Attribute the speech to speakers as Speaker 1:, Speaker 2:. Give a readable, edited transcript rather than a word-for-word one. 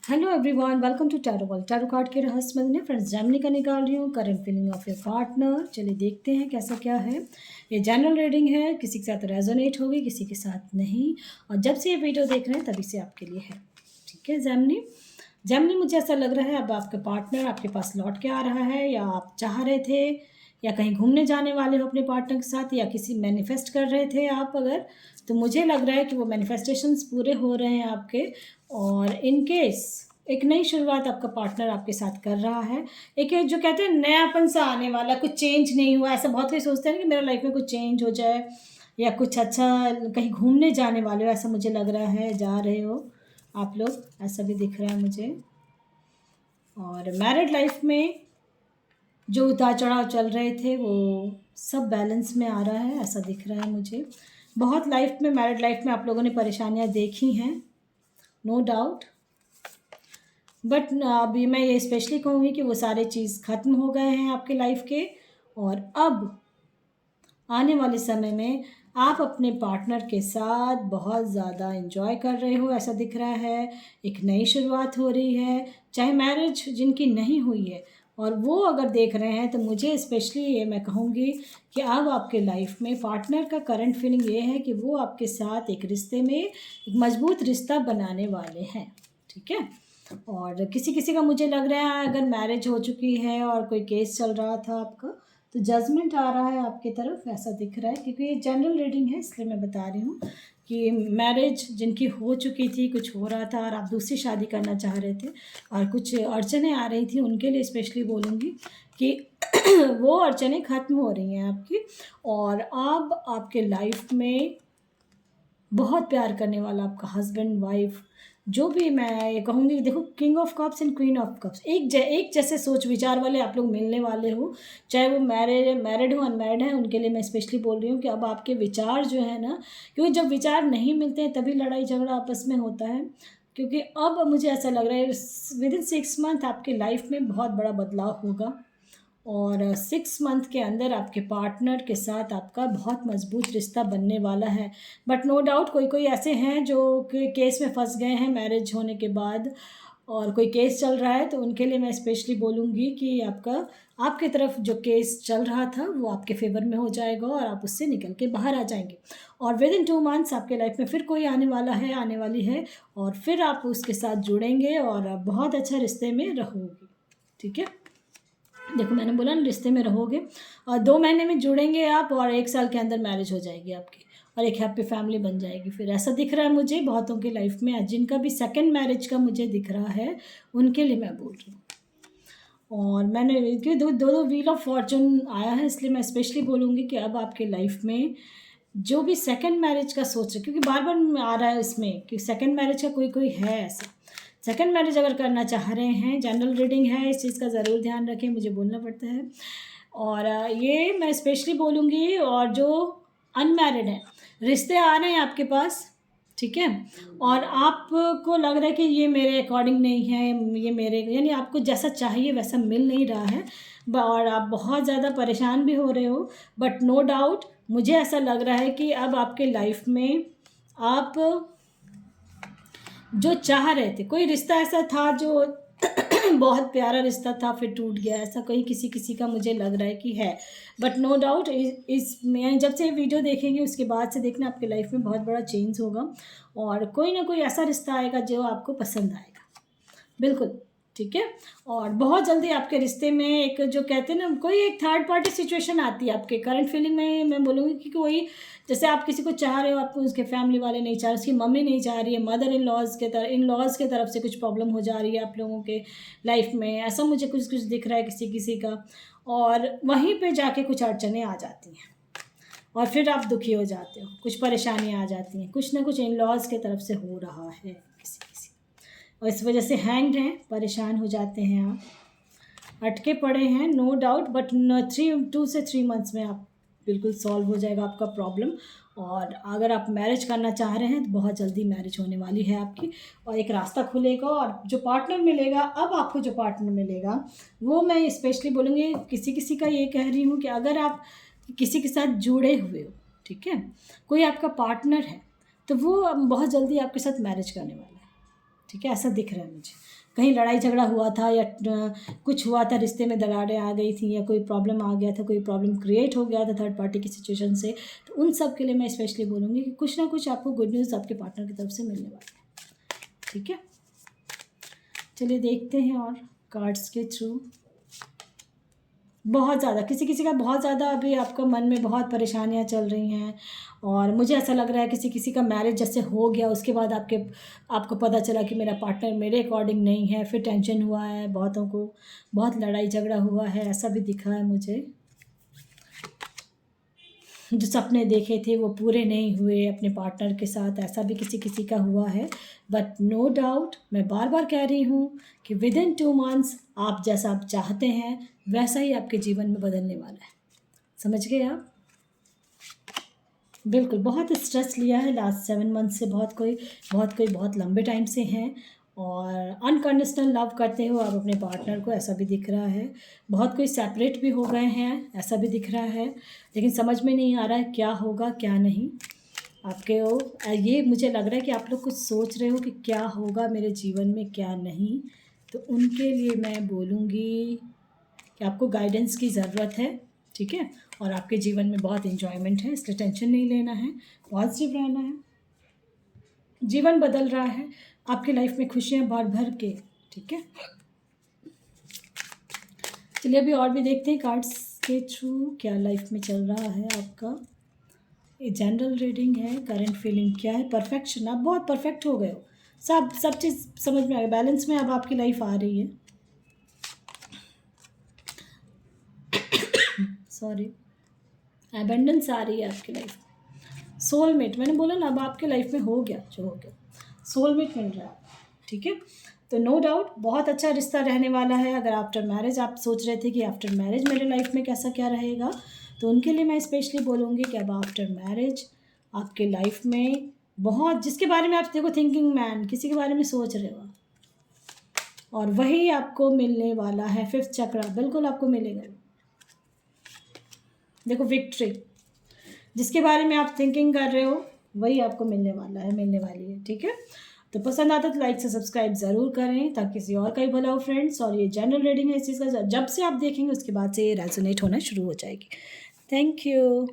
Speaker 1: Hello everyone, welcome to tarot world. Tarot card के रहस्य में फ्रेंड्स जेमिनी का निकाल रही हूँ current feeling of your partner. चलिए देखते हैं कैसा क्या है। ये जनरल रीडिंग है, किसी के साथ रेजोनेट होगी, किसी के साथ नहीं। और जब से ये वीडियो देख रहे हैं तभी से आपके लिए है। ठीक है जेमिनी, जेमिनी मुझे ऐसा लग रहा है अब आपका पार्टनर आपके पास लौट के आ रहा है, या आप चाह रहे थे, या कहीं घूमने जाने वाले हो अपने पार्टनर के साथ, या किसी मैनिफेस्ट कर रहे थे आप अगर, तो मुझे लग रहा है कि वो मैनिफेस्टेशंस पूरे हो रहे हैं आपके। और इन केस एक नई शुरुआत आपका पार्टनर आपके साथ कर रहा है। एक जो कहते हैं नयापन सा आने वाला, कुछ चेंज नहीं हुआ, ऐसा बहुत कोई सोचते हैं कि मेरा लाइफ में कुछ चेंज हो जाए, या कुछ अच्छा, कहीं घूमने जाने वाले हो, ऐसा मुझे लग रहा है, जा रहे हो आप लोग, ऐसा भी दिख रहा है मुझे। और मैरिड लाइफ में जो उतार चढ़ाव चल रहे थे वो सब बैलेंस में आ रहा है, ऐसा दिख रहा है मुझे। बहुत लाइफ में, मैरिड लाइफ में आप लोगों ने परेशानियां देखी हैं, नो डाउट, बट अभी मैं ये स्पेशली कहूँगी कि वो सारे चीज़ ख़त्म हो गए हैं आपके लाइफ के। और अब आने वाले समय में आप अपने पार्टनर के साथ बहुत ज़्यादा एंजॉय कर रहे हो, ऐसा दिख रहा है। एक नई शुरुआत हो रही है, चाहे मैरिज जिनकी नहीं हुई है और वो अगर देख रहे हैं, तो मुझे स्पेशली ये मैं कहूँगी कि अब आपके लाइफ में पार्टनर का करंट फीलिंग ये है कि वो आपके साथ एक रिश्ते में एक मजबूत रिश्ता बनाने वाले हैं। ठीक है। और किसी किसी का मुझे लग रहा है अगर मैरिज हो चुकी है और कोई केस चल रहा था आपका, तो जजमेंट आ रहा है आपकी तरफ, ऐसा दिख रहा है। क्योंकि ये जनरल रीडिंग है इसलिए मैं बता रही हूँ कि मैरिज जिनकी हो चुकी थी, कुछ हो रहा था और आप दूसरी शादी करना चाह रहे थे और कुछ अड़चनें आ रही थी, उनके लिए स्पेशली बोलूँगी कि वो अड़चनें ख़त्म हो रही हैं आपकी। और अब आपके लाइफ में बहुत प्यार करने वाला आपका हस्बैंड वाइफ, जो भी मैं ये कहूँगी, देखो king of cups and queen of cups, एक जैसे सोच विचार वाले आप लोग मिलने वाले हो, चाहे वो मैरिड हो अनमैरिड है, उनके लिए मैं स्पेशली बोल रही हूँ कि अब आपके विचार जो है ना, क्योंकि जब विचार नहीं मिलते हैं तभी लड़ाई झगड़ा आपस में होता है। क्योंकि अब मुझे ऐसा लग रहा है विद इन 6 मंथ आपके लाइफ में बहुत बड़ा बदलाव होगा। और 6 मंथ के अंदर आपके पार्टनर के साथ आपका बहुत मजबूत रिश्ता बनने वाला है। बट नो डाउट कोई कोई ऐसे हैं जो कि केस में फंस गए हैं मैरिज होने के बाद, और कोई केस चल रहा है, तो उनके लिए मैं स्पेशली बोलूँगी कि आपके तरफ जो केस चल रहा था वो आपके फेवर में हो जाएगा और आप उससे निकल के बाहर आ जाएंगे। और विद इन 2 मंथ्स आपके लाइफ में फिर कोई आने वाला है, आने वाली है, और फिर आप उसके साथ जुड़ेंगे और आप बहुत अच्छा रिश्ते में रहोगे। ठीक है। देखो मैंने बोला ना, रिश्ते में रहोगे और 2 महीने में जुड़ेंगे आप, और 1 साल के अंदर मैरिज हो जाएगी आपकी और एक हैप्पी फैमिली बन जाएगी। फिर ऐसा दिख रहा है मुझे बहुतों की लाइफ में, जिनका भी सेकंड मैरिज का मुझे दिख रहा है, उनके लिए मैं बोल रही हूँ। और मैंने क्योंकि दो दो दो व्हील ऑफ फॉर्चून आया है, इसलिए मैं स्पेशली बोलूँगी कि अब आपके लाइफ में जो भी सेकंड मैरिज का सोच रहे, क्योंकि बार बार आ रहा है इसमें कि सेकंड मैरिज का कोई कोई है ऐसा, सेकंड मैरिज अगर करना चाह रहे हैं, जनरल रीडिंग है, इस चीज़ का ज़रूर ध्यान रखें, मुझे बोलना पड़ता है। और ये मैं स्पेशली बोलूँगी। और जो अनमैरिड हैं, रिश्ते आ रहे हैं आपके पास, ठीक है, और आपको लग रहा है कि ये मेरे अकॉर्डिंग नहीं है, ये मेरे, यानी आपको जैसा चाहिए वैसा मिल नहीं रहा है, और आप बहुत ज़्यादा परेशान भी हो रहे हो। बट नो डाउट मुझे ऐसा लग रहा है कि अब आपके लाइफ में आप जो चाह रहे थे, कोई रिश्ता ऐसा था जो बहुत प्यारा रिश्ता था, फिर टूट गया, ऐसा कोई किसी किसी का मुझे लग रहा है कि है। बट नो डाउट इस मैं जब से ये वीडियो देखेंगे उसके बाद से देखना आपके लाइफ में बहुत बड़ा चेंज होगा, और कोई ना कोई ऐसा रिश्ता आएगा जो आपको पसंद आएगा, बिल्कुल। ठीक है। और बहुत जल्दी आपके रिश्ते में एक जो कहते हैं ना, कोई एक थर्ड पार्टी सिचुएशन आती है आपके करंट फीलिंग में, मैं बोलूँगी कि कोई, जैसे आप किसी को चाह रहे हो, आपको उसके फैमिली वाले नहीं चाह रहे, उसकी मम्मी नहीं चाह रही है, मदर इन लॉज के तरफ से कुछ प्रॉब्लम हो जा रही है आप लोगों के लाइफ में, ऐसा मुझे कुछ कुछ दिख रहा है किसी किसी का। और वहीं पे जाके कुछ अड़चनें आ जाती हैं और फिर आप दुखी हो जाते हो, कुछ परेशानियाँ आ जाती हैं, कुछ ना कुछ इन लॉज के तरफ से हो रहा है किसी किसी, और इस वजह से हैंग्ड हैं, परेशान हो जाते हैं, आप अटके पड़े हैं, नो डाउट। बट 2 से 3 मंथ्स में आप बिल्कुल सॉल्व हो जाएगा आपका प्रॉब्लम। और अगर आप मैरिज करना चाह रहे हैं तो बहुत जल्दी मैरिज होने वाली है आपकी, और एक रास्ता खुलेगा, और जो पार्टनर मिलेगा, अब आपको जो पार्टनर मिलेगा वो मैं स्पेशली बोलूँगी, किसी किसी का ये कह रही हूँ कि अगर आप किसी के साथ जुड़े हुए हो, ठीक है, कोई आपका पार्टनर है, तो वो बहुत जल्दी आपके साथ मैरिज करने वाला है। ठीक है, ऐसा दिख रहा है मुझे। कहीं लड़ाई झगड़ा हुआ था या कुछ हुआ था, रिश्ते में दरारें आ गई थी या कोई प्रॉब्लम आ गया था, कोई प्रॉब्लम क्रिएट हो गया था थर्ड पार्टी की सिचुएशन से, तो उन सब के लिए मैं स्पेशली बोलूँगी कि कुछ ना कुछ आपको गुड न्यूज़ आपके पार्टनर की तरफ से मिलने वाला है। ठीक है, चलिए देखते हैं और कार्ड्स के थ्रू। बहुत ज़्यादा किसी किसी का बहुत ज़्यादा अभी आपका मन में बहुत परेशानियां चल रही हैं, और मुझे ऐसा लग रहा है किसी किसी का मैरिज जैसे हो गया, उसके बाद आपको पता चला कि मेरा पार्टनर मेरे अकॉर्डिंग नहीं है, फिर टेंशन हुआ है, बहुतों को बहुत लड़ाई झगड़ा हुआ है, ऐसा भी दिखा है मुझे। जो सपने देखे थे वो पूरे नहीं हुए अपने पार्टनर के साथ, ऐसा भी किसी किसी का हुआ है। बट नो डाउट, मैं बार बार कह रही हूँ कि विद इन 2 मंथ्स आप जैसा आप चाहते हैं वैसा ही आपके जीवन में बदलने वाला है। समझ गए आप? बिल्कुल, बहुत स्ट्रेस लिया है लास्ट 7 मंथ से, बहुत लंबे टाइम से हैं, और अनकंडीशनल लव करते हो आप अपने पार्टनर को, ऐसा भी दिख रहा है। बहुत कोई सेपरेट भी हो गए हैं, ऐसा भी दिख रहा है, लेकिन समझ में नहीं आ रहा है क्या होगा क्या नहीं। आपके वो ये मुझे लग रहा है कि आप लोग कुछ सोच रहे हो कि क्या होगा मेरे जीवन में क्या नहीं, तो उनके लिए मैं बोलूँगी कि आपको गाइडेंस की ज़रूरत है। ठीक है, और आपके जीवन में बहुत इन्जॉयमेंट है, इसलिए टेंशन नहीं लेना है, पॉजिटिव रहना है। जीवन बदल रहा है, आपकी लाइफ में खुशियाँ भर भर के। ठीक है, चलिए अभी और भी देखते हैं कार्ड्स के थ्रू क्या लाइफ में चल रहा है आपका। ये जनरल रीडिंग है, करंट फीलिंग क्या है, परफेक्शन, आप बहुत परफेक्ट हो गए हो, सब चीज़ समझ में आ गया, बैलेंस में अब आपकी लाइफ आ रही है। सॉरी, एबेंडेंस आ रही है आपकी लाइफ में। सोलमेट, मैंने बोला ना, अब आपके लाइफ में हो गया जो हो गया, सोलमेट मिल रहा है। ठीक है, तो नो डाउट बहुत अच्छा रिश्ता रहने वाला है। अगर आफ्टर मैरिज आप सोच रहे थे कि आफ्टर मैरिज मेरे लाइफ में कैसा क्या रहेगा, तो उनके लिए मैं स्पेशली बोलूँगी कि अब आफ्टर मैरिज आपके लाइफ में बहुत, जिसके बारे में आप देखो थिंकिंग मैन, किसी के बारे में सोच रहे हो, और वही आपको मिलने वाला है। 5th चक्रा बिल्कुल आपको मिलेगा। देखो विक्ट्री, जिसके बारे में आप थिंकिंग कर रहे हो वही आपको मिलने वाला है, मिलने वाली है। ठीक है, तो पसंद आता तो लाइक से सब्सक्राइब ज़रूर करें ताकि किसी और का ही भला हो फ्रेंड्स। और ये जनरल रीडिंग है, इस चीज़ का जब से आप देखेंगे उसके बाद से ये रेजोनेट होना शुरू हो जाएगी। Thank you.